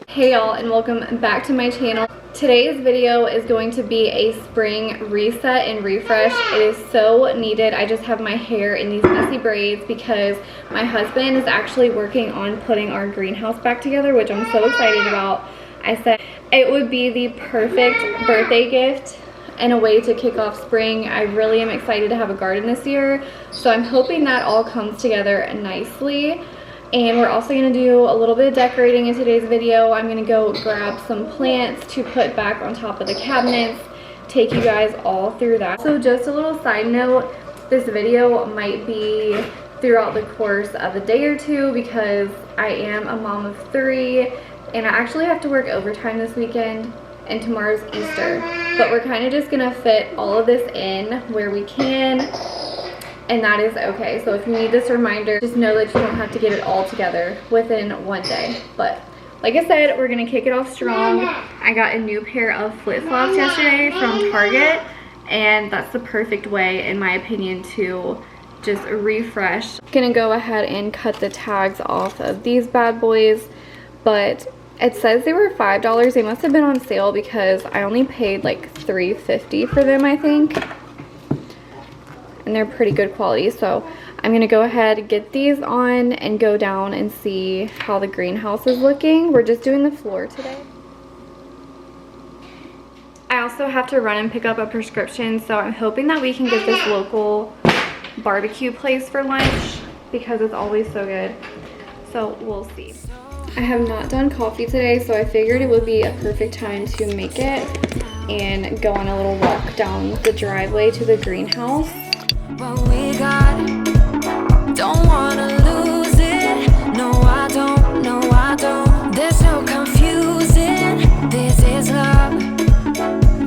Hey y'all, and welcome back to my channel. Today's video is going to be a spring reset and refresh. It is so needed. I just have my hair in these messy braids because my husband is actually working on putting our greenhouse back together, which I'm so excited about. I said it would be the perfect birthday gift and a way to kick off spring. I really am excited to have a garden this year, so I'm hoping that all comes together nicely. And we're also going to do a little bit of decorating in today's video. I'm going to go grab some plants to put back on top of the cabinets, take you guys all through that. So just a little side note, this video might be throughout the course of a day or two because I am a mom of 3 and I actually have to work overtime this weekend and tomorrow's Easter. But we're kind of just going to fit all of this in where we can. And that is okay. So if you need this reminder, just know that you don't have to get it all together within one day. But like I said, we're gonna kick it off strong. I got a new pair of flip-flops yesterday from Target, and that's the perfect way, in my opinion, to just refresh. Gonna go ahead and cut the tags off of these bad boys, but it says they were $5. They must have been on sale because I only paid like $3.50 for them, I think. And they're pretty good quality, so I'm gonna go ahead, get these on, and go down and see how the greenhouse is looking. We're just doing the floor today. I also have to run and pick up a prescription, so I'm hoping that we can get this local barbecue place for lunch because it's always so good. So we'll see. I have not done coffee today, so I figured it would be a perfect time to make it and go on a little walk down the driveway to the greenhouse. What we got, don't wanna lose it. No, I don't, no, I don't. There's no confusing. This is love.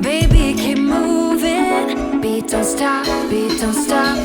Baby, keep moving. Beat don't stop, beat don't stop.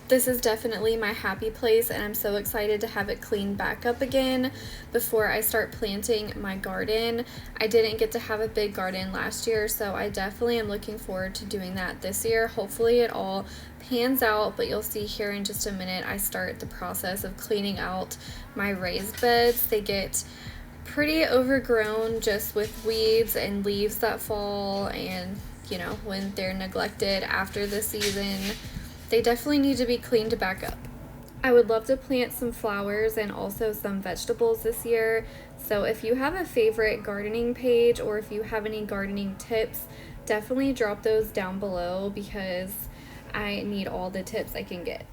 This is definitely my happy place, and I'm so excited to have it cleaned back up again before I start planting my garden. I didn't get to have a big garden last year, so I definitely am looking forward to doing that this year. Hopefully it all pans out, but you'll see here in just a minute I start the process of cleaning out my raised beds. They get pretty overgrown just with weeds and leaves that fall, and you know, when they're neglected after the season, they definitely need to be cleaned back up. I would love to plant some flowers and also some vegetables this year. So if you have a favorite gardening page or if you have any gardening tips, definitely drop those down below because I need all the tips I can get.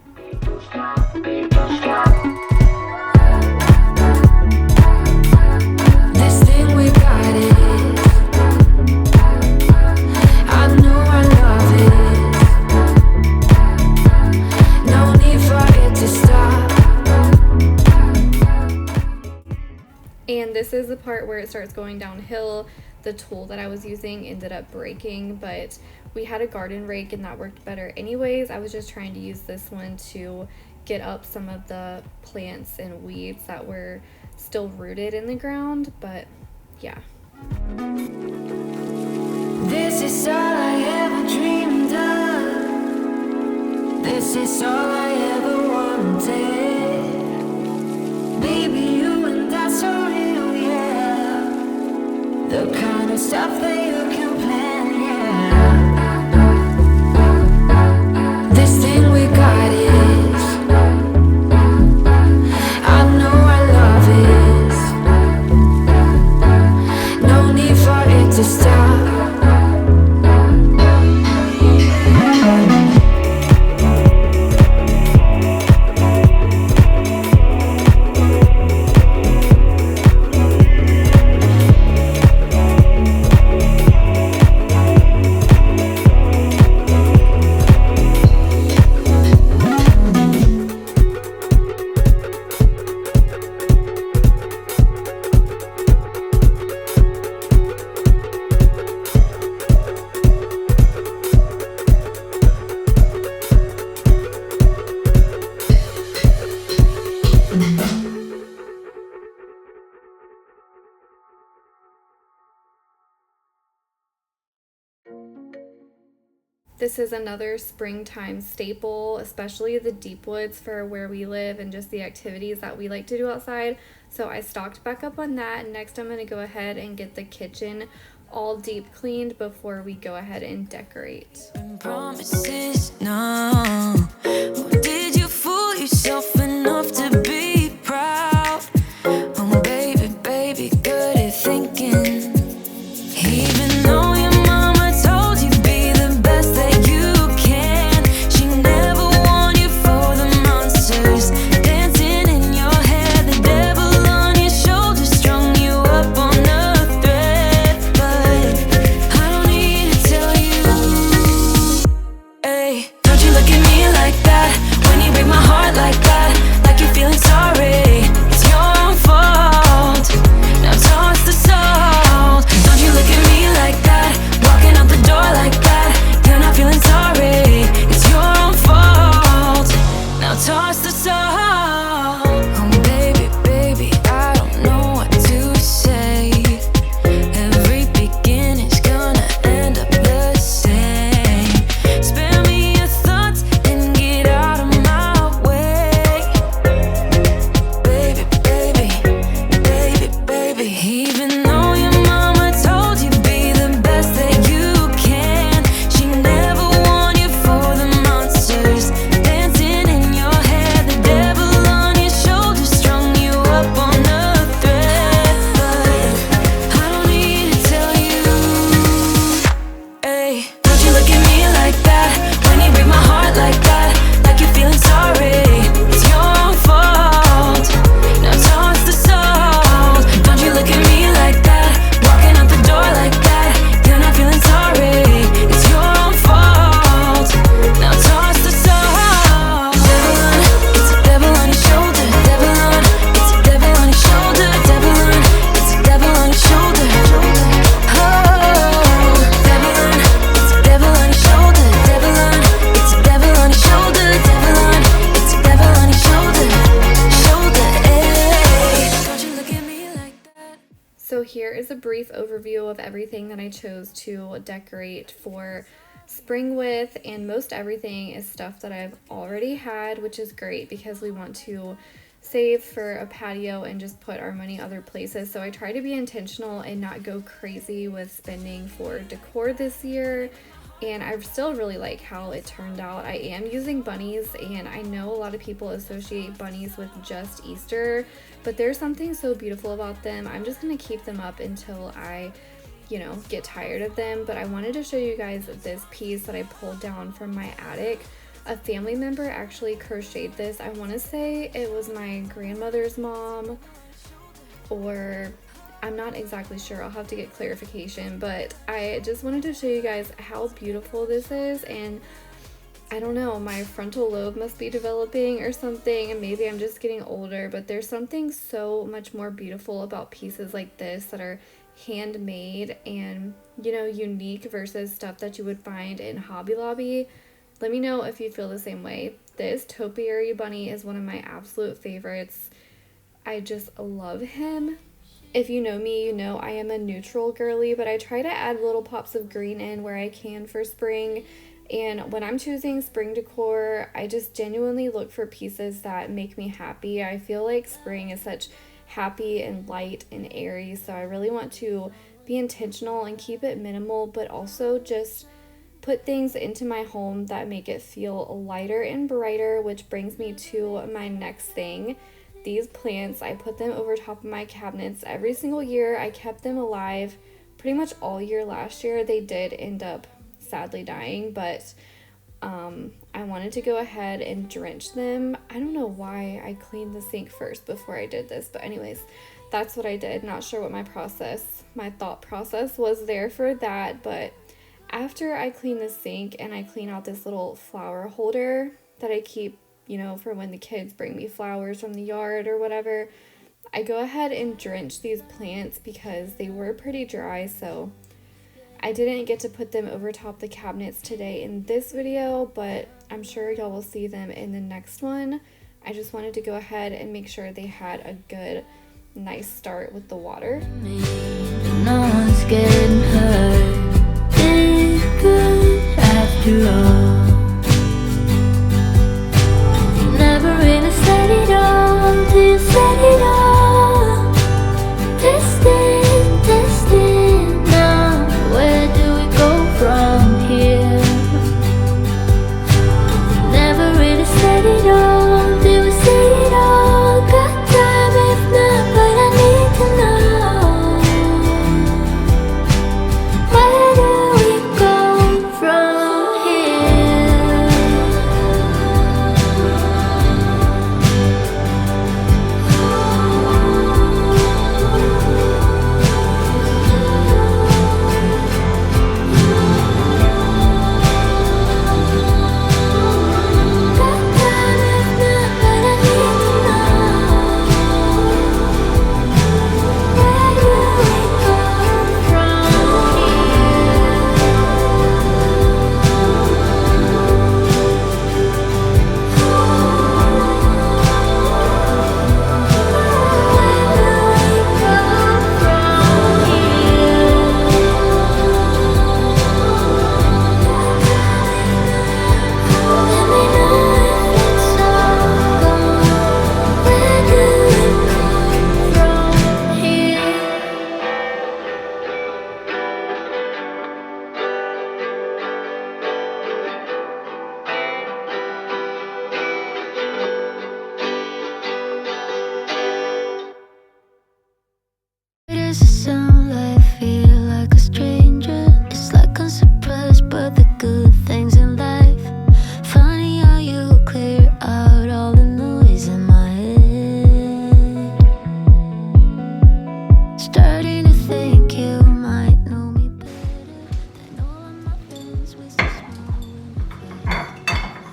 This thing we got it. I know I love it. And this is the part where it starts going downhill. The tool that I was using ended up breaking, but we had a garden rake and that worked better anyways. I was just trying to use this one to get up some of the plants and weeds that were still rooted in the ground, but yeah. This is all I ever dreamed of. This is all I ever wanted. Baby, you and that's so real, yeah. The kind of stuff that you can plan, yeah. This thing we got is, I know I love it. No need for it to stop. This is another springtime staple, especially the deep woods for where we live and just the activities that we like to do outside. So I stocked back up on that. Next, I'm going to go ahead and get the kitchen all deep cleaned before we go ahead and decorate. Promises, no. Did you fool yourself enough to be proud? Oh, baby, baby, good at thinking. Even though your mama told you be the best that you can, she never warned you for the monsters dancing in your head, the devil on your shoulder strung you up on a thread. But I don't need to tell you, hey, don't you look at me like that when you break my heart like that, like you're feeling sorry. It's your own fault. Now toss the salt. Don't you look at me like that, walking out the door like that. You're not feeling sorry. It's your own fault. Now toss the salt. Oh baby, baby, I don't know what to say. Every beginning's gonna end up the same. Spare me your thoughts and get out of my way. Baby, baby, baby, baby. Even though your mama told you be the best that you can, she never warned you for the monsters dancing in your head, the devil on your shoulder strung you up on a thread. But I don't need to tell you, hey, don't you look at me like that when you break my heart like that, like you're feeling sorry. It's your own fault. Now toss the salt. Don't you look at me like that, walking out the door like that. You're not feeling sorry. It's your own fault. Now toss the salt. It's a devil on your shoulder. Devil on, it's a devil on your shoulder. Devil on, it's a devil on your shoulder. Oh, devil on, it's a devil on your shoulder. Devil on, it's a devil on your shoulder. Devil on, it's a devil on your shoulder. Shoulder, eh? Don't you look at me like that. So here is a brief overview of everything that I chose to decorate for spring with, and most everything is stuff that I've already had, which is great because we want to save for a patio and just put our money other places. So I try to be intentional and not go crazy with spending for decor this year, and I still really like how it turned out. I am using bunnies, and I know a lot of people associate bunnies with just Easter, but there's something so beautiful about them. I'm just gonna keep them up until I get tired of them. But I wanted to show you guys this piece that I pulled down from my attic. A family member actually crocheted this. I want to say it was my grandmother's mom, or I'm not exactly sure. I'll have to get clarification, but I just wanted to show you guys how beautiful this is. And I don't know, my frontal lobe must be developing or something, and maybe I'm just getting older, but there's something so much more beautiful about pieces like this that are handmade and unique versus stuff that you would find in Hobby Lobby. Let me know if you feel the same way. This topiary bunny is one of my absolute favorites. I just love him. If you know me, you know I am a neutral girly, but I try to add little pops of green in where I can for spring. And when I'm choosing spring decor, I just genuinely look for pieces that make me happy. I feel like spring is such happy and light and airy, so I really want to be intentional and keep it minimal, but also just put things into my home that make it feel lighter and brighter, which brings me to my next thing. These plants, I put them over top of my cabinets every single year. I kept them alive pretty much all year last year. They did end up sadly dying, but I wanted to go ahead and drench them. I don't know why I cleaned the sink first before I did this, but anyways, that's what I did. Not sure what my thought process was there for that, but after I clean the sink and I clean out this little flower holder that I keep, for when the kids bring me flowers from the yard or whatever, I go ahead and drench these plants because they were pretty dry, so I didn't get to put them over top the cabinets today in this video, but I'm sure y'all will see them in the next one. I just wanted to go ahead and make sure they had a good, nice start with the water. No one's getting hurt. It could have too long. Never really said it all till you said it all. Testing, testing now. Where do we go from here? Never really said it all till we said it all. Got time if not, but I need to know. Where do we go from here? Does it sound like I feel like a stranger? It's like I'm surprised by the good things in life. Funny how you clear out all the noise in my head. Starting to think you might know me better than all of my friends. We so small when we play.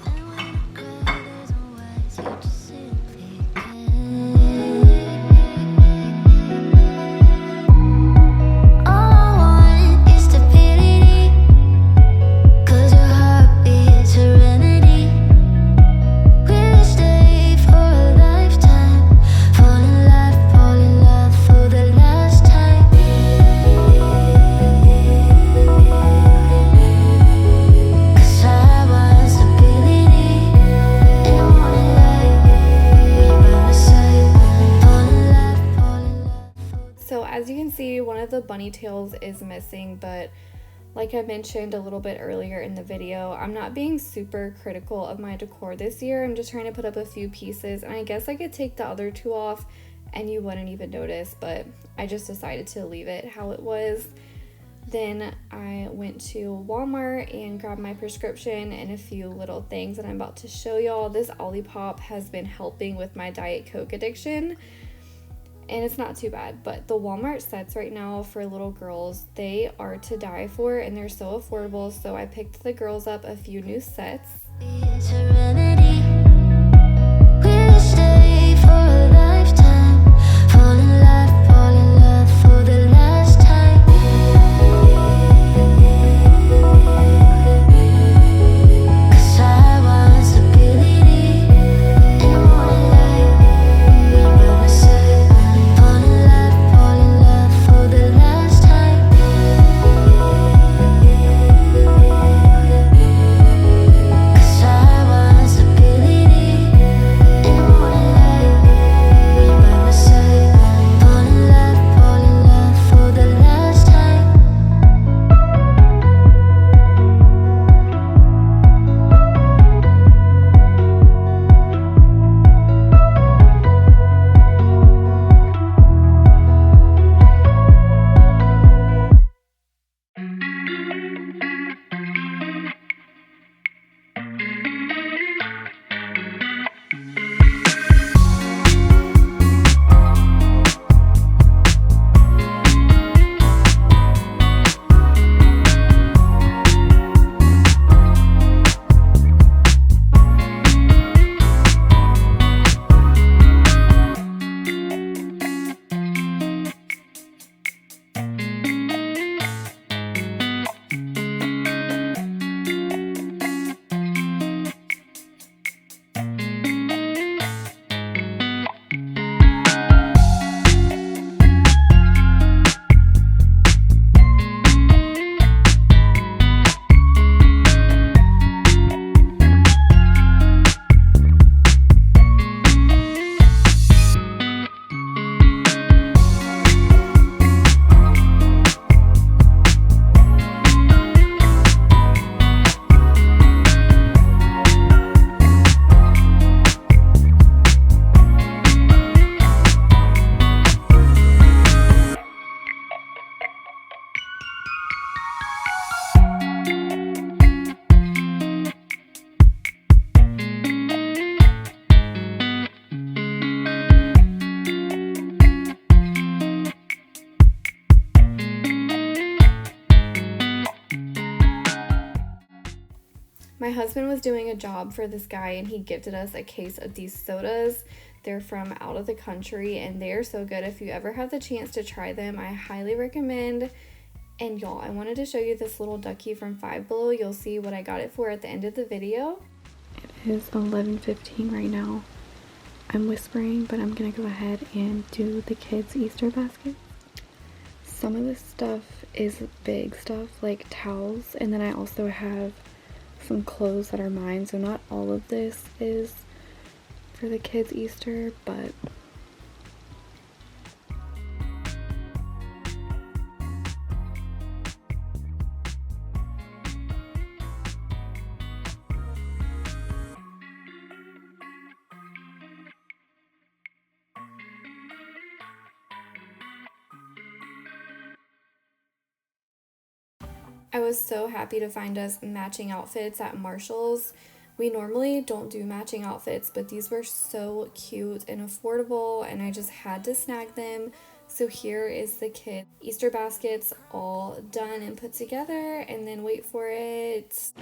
And when I cry, there's no words, you just simply can't. So as you can see, one of the bunny tails is missing, but like I mentioned a little bit earlier in the video, I'm not being super critical of my decor this year. I'm just trying to put up a few pieces, and I guess I could take the other two off and you wouldn't even notice, but I just decided to leave it how it was. Then I went to Walmart and grabbed my prescription and a few little things that I'm about to show y'all. This Olipop has been helping with my Diet Coke addiction, and it's not too bad. But the Walmart sets right now for little girls, they are to die for, and they're so affordable. So I picked the girls up a few new sets. I My husband was doing a job for this guy and he gifted us a case of these sodas. They're from out of the country and they are so good. If you ever have the chance to try them, I highly recommend. And y'all, I wanted to show you this little ducky from Five Below. You'll see what I got it for at the end of the video. It is 11:15 right now. I'm whispering, but I'm gonna go ahead and do the kids' Easter basket. Some of this stuff is big stuff like towels, and then I also have some clothes that are mine, so not all of this is for the kids' Easter, but I was so happy to find us matching outfits at Marshall's. We normally don't do matching outfits, but these were so cute and affordable, and I just had to snag them. So here is the kid Easter baskets all done and put together, and then wait for it.